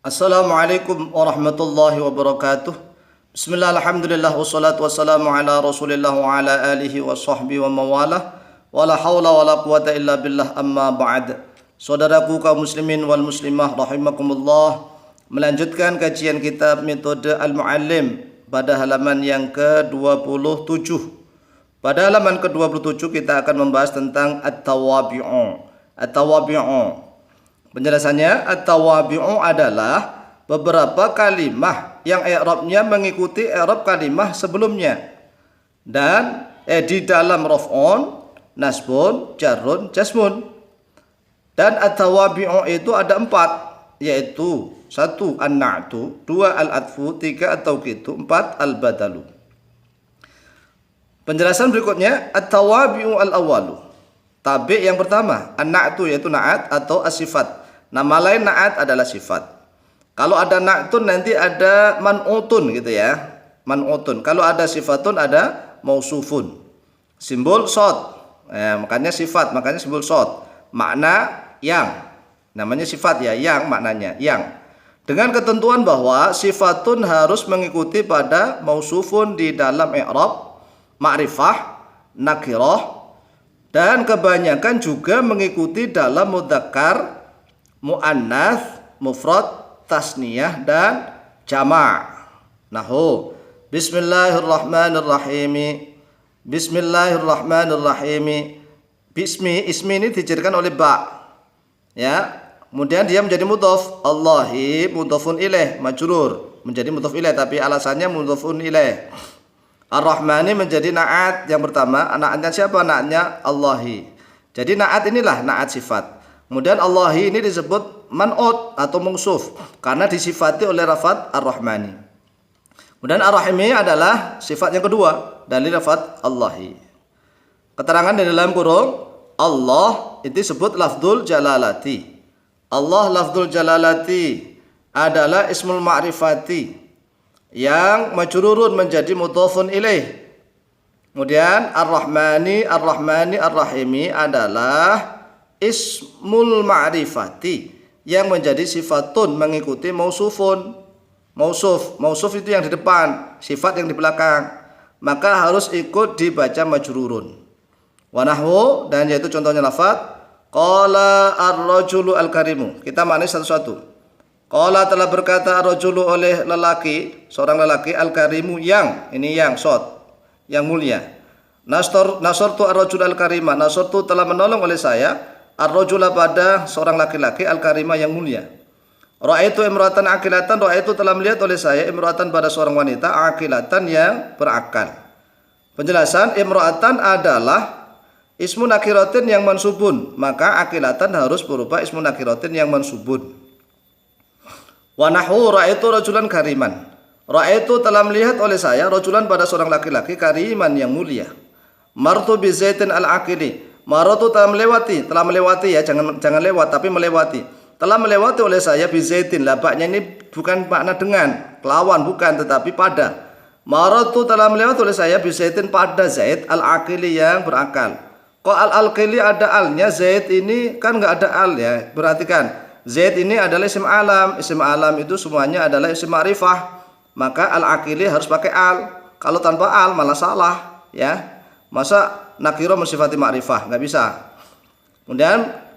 Assalamualaikum warahmatullahi wabarakatuh. Bismillah, alhamdulillah, wassalatu wassalamu ala rasulillah wa ala alihi wa sahbihi wa mawalah. Wala hawla wala quwata illa billah, amma ba'd. Saudaraku kaum muslimin wal muslimah rahimakumullah, melanjutkan kajian kitab metode Al-Muallim pada halaman yang ke-27. Pada halaman ke-27 kita akan membahas tentang at-tawabi'u. At-tawabi'u, penjelasannya, at-tawabi'u adalah beberapa kalimah yang i'rabnya mengikuti i'rab kalimah sebelumnya dan di dalam raf'un, nasbun, jarrun, jasmun. Dan at-tawabi'u itu ada 4, yaitu 1 an-na'tu, 2 al-atfu, 3 at-tauqitu, 4 al-badalu. Penjelasan berikutnya, at-tawabi'u al-awwalu, tabi' yang pertama, an-na'tu yaitu na'at atau as-sifat. Nama lain na'at adalah sifat. Kalau ada na'tun nanti ada man'utun gitu ya. Man'utun. Kalau ada sifatun ada mausufun. Simbol sod. Makanya sifat, makanya simbol sod. Makna yang. Namanya sifat ya, yang maknanya, yang. Dengan ketentuan bahwa sifatun harus mengikuti pada mausufun di dalam i'rab, ma'rifah, nakirah, dan kebanyakan juga mengikuti dalam mudzakkar, muannats, mufrad, tasniyah, dan jama'. Nahu, bismillahirrahmanirrahim. Bismillahirrahmanirrahim. Ismi ini dijadikan oleh ba. Ya. Kemudian dia menjadi mudhaf. Allahi mudhafun ilaih, majrur, menjadi mudhaf ilaih tapi alasannya mudhafun ilaih. Ar-Rahmani menjadi na'at yang pertama. Na'atnya siapa? Na'atnya Allahi. Jadi na'at inilah na'at sifat. Kemudian Allahi ini disebut man'ut atau mausuf karena disifati oleh lafaz Ar-Rahmani. Kemudian Ar-Rahimi adalah sifat yang kedua dari lafaz Allahi. Keterangan di dalam kurung Allah itu disebut lafdzul jalalati. Allah lafdzul jalalati adalah ismul ma'rifati yang majrurun menjadi mudhafun ilaih. Kemudian Ar-Rahmani, Ar-Rahimi adalah ismul ma'rifati yang menjadi sifatun mengikuti mausufun. Mausuf itu yang di depan, sifat yang di belakang, maka harus ikut dibaca majrurun. Wa nahwu, dan yaitu contohnya lafaz qala ar-rajulu al-karimu. Kita maknai satu-satu. Qala telah berkata ar-rajulu oleh lelaki, seorang lelaki, al-karimu yang, ini yang short, yang mulia. Nasartu ar-rajul al-karima, nasartu telah menolong oleh saya ar-rajula pada seorang laki-laki al-karima yang mulia. Ra'aitu imra'atan aqilatan, ra'aitu telah melihat oleh saya imra'atan pada seorang wanita aqilatan yang berakal. Penjelasan, imra'atan adalah ismu nakiratin yang mansubun, maka aqilatan harus berupa ismu nakiratin yang mansubun. Wa nahwu ra'aitu rajulan kariman, ra'aitu telah melihat oleh saya rajulan pada seorang laki-laki kariman yang mulia. Martu bi zaitin al-aqili, maratu telah melewati ya, jangan lewat tapi melewati. Telah melewati oleh saya bizaitin, labaknya ini bukan makna dengan, kelawan bukan, tetapi pada. Maratu telah melewati oleh saya bizaitin pada Zaid al-aqili yang berakal. Kok al-aqili ada alnya, Zaid ini kan nggak ada al ya. Perhatikan, Zaid ini adalah isim alam. Isim alam itu semuanya adalah isim ma'rifah. Maka al-aqili harus pakai al. Kalau tanpa al malah salah ya. Masa nakiro mensifati ma'rifah, nggak bisa. Kemudian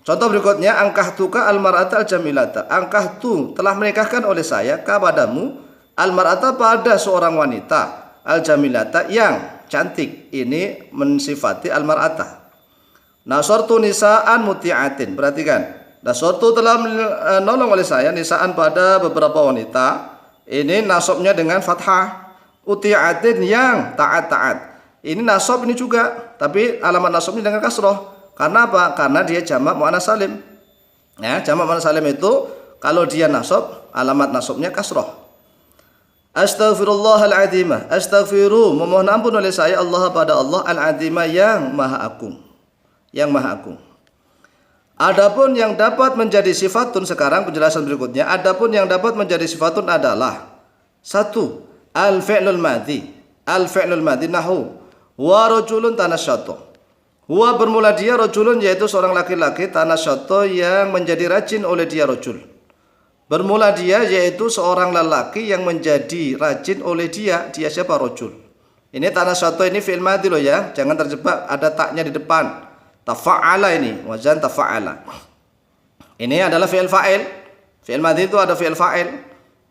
contoh berikutnya, angkahtuka al-mar'ata al-jamilata. Angkahtu telah menikahkan oleh saya kepadamu al-mar'ata pada seorang wanita al-jamilata yang cantik. Ini mensifati al-mar'ata. Nasartu nisa'an muti'atin. Perhatikan, nasartu telah menolong oleh saya nisa'an pada beberapa wanita. Ini nasabnya dengan fathah. Uti'atin yang taat-taat. Ini nasab ini juga, tapi alamat nasabnya dengan kasroh. Karena apa? Karena dia jamak muannats salim. Ya, jamak muannats salim itu kalau dia nasab, alamat nasabnya kasroh. Astaghfirullahaladzimah. Astaghfiru, memohon ampun oleh saya Allah pada Allah al-azimah yang maha agung. Yang maha agung. Adapun yang dapat menjadi sifatun, sekarang penjelasan berikutnya. Adapun yang dapat menjadi sifatun adalah 1. Al-fi'lul madhi. Al-fi'lul madhi nahu wa rajulun tanasyatu. Huwa bermula dia rajulun, yaitu seorang laki-laki, tanasyatu yang menjadi rajin oleh dia rajul. Bermula dia yaitu seorang lelaki yang menjadi rajin oleh dia. Dia siapa? Rajul. Ini tanasyato ini fi'il madhi loh ya. Jangan terjebak ada taknya di depan. Tafa'ala ini, wazan tafa'ala. Ini adalah fi'il fa'il. Fi'il madhi itu ada fi'il fa'il,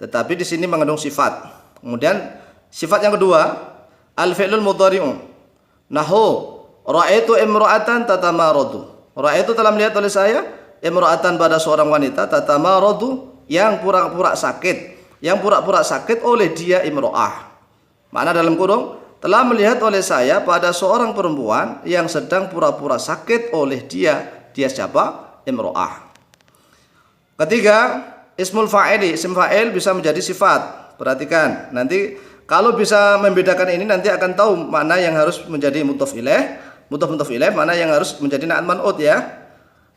tetapi di sini mengandung sifat. Kemudian sifat yang kedua, al-fi'lul mudhari'u. Nahu ra'aitu imra'atan tatamaradu. Ra'aitu telah melihat oleh saya imra'atan pada seorang wanita tatamaradu yang pura-pura sakit. Yang pura-pura sakit oleh dia imra'ah. Makna dalam kurung, telah melihat oleh saya pada seorang perempuan yang sedang pura-pura sakit oleh dia. Dia siapa? Imra'ah. Ketiga, ismul fa'ili. Isim fa'il bisa menjadi sifat. Perhatikan, nanti kalau bisa membedakan ini nanti akan tahu mana yang harus menjadi mudhof ilaih, mudhof ilaih, mana yang harus menjadi na'at man'ut ya.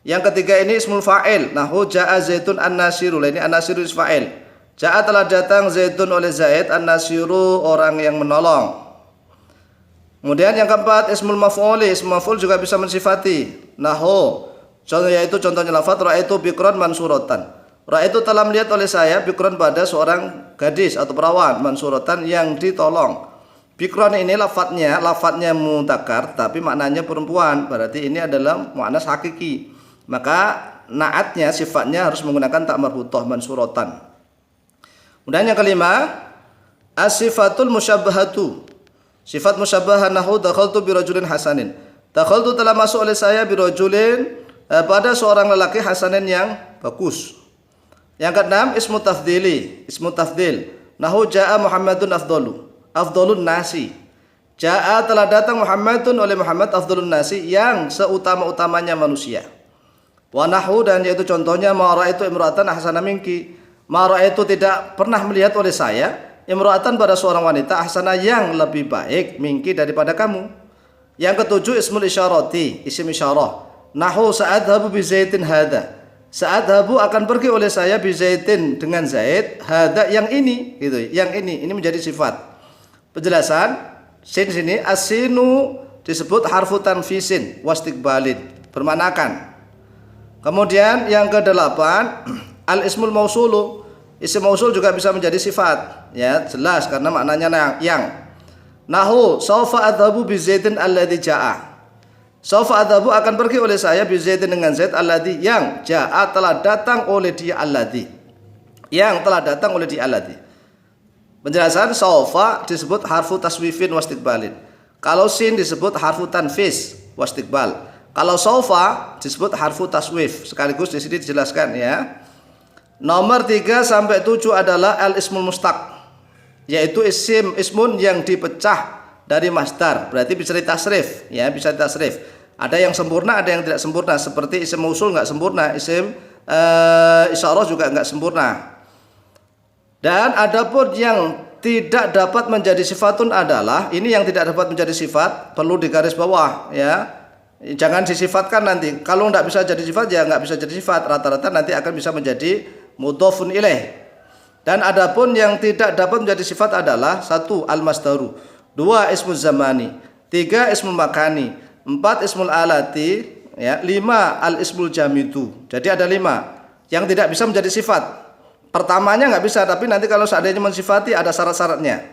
Yang ketiga ini ismul fa'il. Nahu ja'a zaitun an-nasiru. Ini an-nasiru is fa'il. Ja'a telah datang zaitun oleh Zaid, an-nasiru orang yang menolong. Kemudian yang keempat ismul maf'uli. Ismul maf'ul juga bisa mensifati. Nahu yaitu contohnya lafaz ra'aitu bikran mansuratan. Ra'aitu telah melihat oleh saya bikran pada seorang gadis atau perawan mansuratan yang ditolong. Bikran ini lafadznya mutakar tapi maknanya perempuan. Berarti ini adalah muannas hakiki. Maka naatnya sifatnya harus menggunakan tak marbutoh mansuratan. Kemudian yang kelima, as-sifatul musyabbahatu. Sifat musyabbahah nahu dakhaltu birajulin hasanin. Dakhaltu telah masuk oleh saya birajulin pada seorang lelaki hasanin yang bagus. Yang keenam ismu tafdili. Ismu tafdil. Nahu ja'a Muhammadun afdalu. Afdalun nasi. Ja'a telah datang Muhammadun oleh Muhammad afdalun nasi yang seutama-utamanya manusia. Wa nahu dan yaitu contohnya ma ra'aitu imra'atan ahsana minki. Ma ra'aitu tidak pernah melihat oleh saya imra'atan pada seorang wanita ahsana yang lebih baik minki daripada kamu. Yang ketujuh ismul isyarati, isim isyarah. Nahu sa'adhabu bi Zaidin hadha. Sa'adhabu akan pergi oleh saya bi Zaidin dengan Zaid hadha yang ini gitu. Yang ini menjadi sifat. Penjelasan sin sini asinu disebut harfu tanfisin wastiqbalin, bermanakan. Kemudian yang kedelapan al-ismul mausulu. Isim mausul juga bisa menjadi sifat. Ya, jelas karena maknanya yang. Nahu saufa adhabu bi Zaidin alladzi jaa. Saufa adhabu akan pergi oleh saya bi Zaidin dengan Zaid alladzi yang jaa telah datang oleh dia alladzi. Yang telah datang oleh dia alladzi. Penjelasan saufa disebut harfu taswifin wastiqbalin. Kalau sin disebut harfu tanfis wastiqbal. Kalau saufa disebut harfu taswif. Sekaligus di sini dijelaskan ya. Nomor 3 sampai 7 adalah al-ismul mustaq, yaitu ismun yang dipecah dari masdar. Berarti bisa ditasrif ya, bisa ditasrif. Ada yang sempurna, ada yang tidak sempurna. Seperti isim mausul enggak sempurna, isim isyarah juga enggak sempurna. Dan adapun yang tidak dapat menjadi sifatun adalah ini yang tidak dapat menjadi sifat, perlu digaris bawah ya. Jangan disifatkan nanti. Kalau tidak bisa jadi sifat ya nggak bisa jadi sifat. Rata-rata nanti akan bisa menjadi mudhofun ilaih. Dan adapun yang tidak dapat menjadi sifat adalah 1 al-masdaru, 2 ismul zamani, 3 ismul makani, 4 ismul alati, ya, 5 al-ismul jamidu. Jadi ada 5 yang tidak bisa menjadi sifat. Pertamanya nggak bisa, tapi nanti kalau seandainya mensifati ada syarat-syaratnya.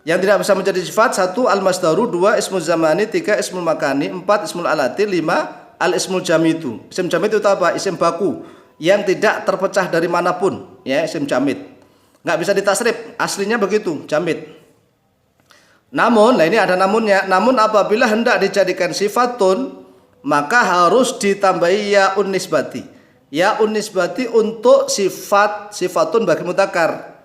Yang tidak bisa menjadi sifat 1 al-masdaru, 2 ismul zamani, 3 ismul makani, 4 ismul alati, 5 al-ismul jamidu. Isim jamid itu apa? Isim baku yang tidak terpecah dari manapun, ya, isim jamid. Nggak bisa ditasrif, aslinya begitu, jamid. Namun, nah ini ada namunnya. Namun apabila hendak dijadikan sifatun, maka harus ditambahi yaun nisbati. Yaun nisbati untuk sifatun bagi mutakar.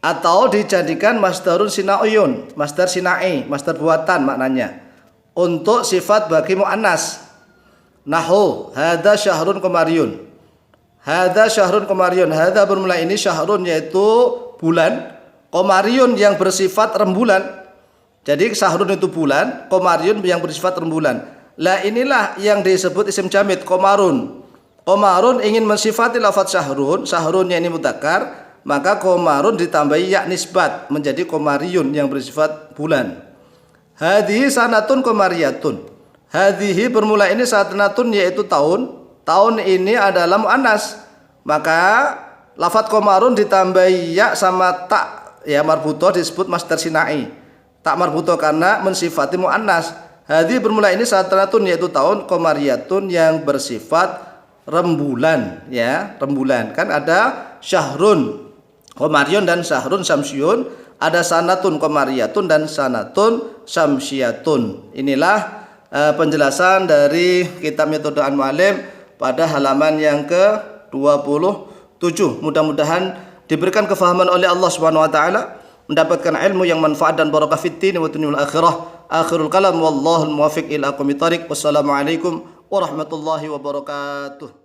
Atau dijadikan masdarun sinaiyun, masdar sinai, masdar buatan maknanya. Untuk sifat bagi muannas. Nahu hadza syahrun qamariyun. Hadza syahrun qamariyun. Hadza bermula ini syahrun yaitu bulan, qamariyun yang bersifat rembulan. Jadi syahrun itu bulan, qamariyun yang bersifat rembulan. Lah inilah yang disebut isim jamid qamarun. Qamarun ingin mensifati lafaz syahrun, syahrunnya ini mutakar. Maka qamarun ditambahi ya nisbat menjadi qamariyun yang bersifat bulan. Hadhihi sanatun qamariyatun. Hadhihi bermula ini sanatun yaitu tahun. Tahun ini adalah muannas. Maka lafadz qamarun ditambah ya sama tak ya marbutoh disebut masdar sinai. Tak marbutoh karena mensifati muannas. Hadhi bermula ini sanatun yaitu tahun, qamariyatun yang bersifat rembulan ya, rembulan. Kan ada syahrun qamariyun dan syahrun syamsiyun, ada sanatun qamariyatun dan sanatun syamsiyatun. Inilah penjelasan dari kitab Metode Al-Muallim pada halaman yang ke-27. Mudah-mudahan diberikan kefahaman oleh Allah Subhanahu wa taala, mendapatkan ilmu yang manfaat dan barakah fid din wa dunyal akhirah. Akhirul kalam wallahul muwaffiq ila aqwamit thariq. Wassalamualaikum warahmatullahi wabarakatuh.